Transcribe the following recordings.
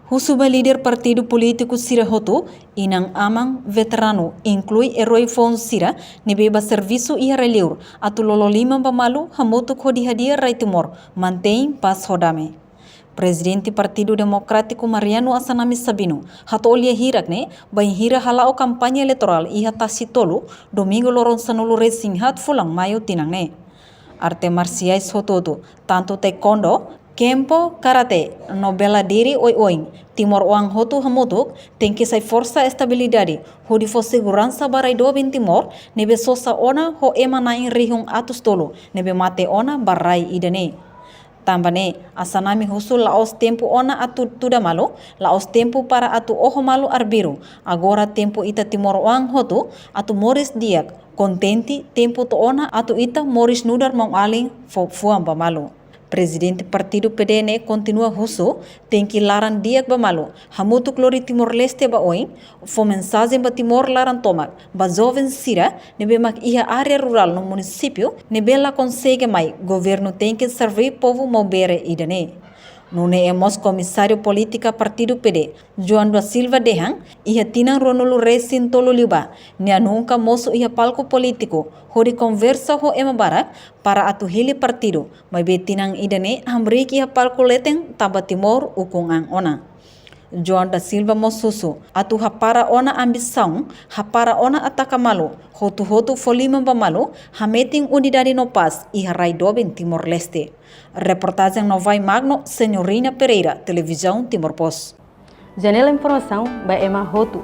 Husuba líder partido político Sira Hoto, inang amang veterano, inclui Herói Fon Sira, nebeba serviço e releur, atulolo lima bamalu, hamoto kodi hadia Rai Timor, mantém paz rodame. Presidente Partido Democrático Mariano Assanami Sabino, hato olia hirak ne, bain hira halao kampanye eleitoral e hatasi tolo, domingo loron sanulu racing hat fulang mayo tinang ne. Arte marciais hotodo, tanto taekwondo, kempo, karate, no bela diri oi-oing, Timor Oang hotu hamutuk, tem que sai força estabilidade, hodi fo segurança barai dobin Timor, nebe sosa ona ho emana in rihung atus tolo, nebe mate ona barai idane. Tambane, Assanami husul laos tempo ona atu tuda malo, laos tempo para atu oho malo arbiro, agora tempo ita Timor Oang hotu, atu Morris Diak, contente tempo to ona atu ita Morris Nudar mong aling fo fuam bamalo. Presidente Partido PDN continua huso, tem que laran diak bamalo, hamutu klori Timor-Leste ba oin, fo mensagem ba Timor laran tomak, ba jovem Sira, nebe mak iha área rural no município, nebe la consegue mai, governo tem que servir povo mobere idane. Nune emos comissário política Partido PD, João da Silva Dehang, iha tinang ronulu resin tolo liba, nia nunca moço iha palco político, hori conversa ho ema barak, para atu hili partido, mai be tinang idane hamriki iha palco leteng taba Timor ukung ang ona. João da Silva mosusu, atu hapara ona ambição, hapara ona ataka malu, hotu folima bamalu, hameting unidade no paz e rai dobin Timor-Leste. Reportagem no Vai Magno, Senhorina Pereira, Televisão Timor Post. Janela Informação, by Emma Hotu.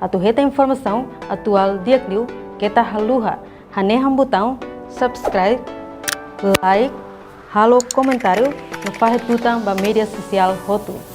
Atu reta informação atual diakliu, kita haluha, haneham botão, subscribe, like, halo comentário, no farretutang ba media social Hotu.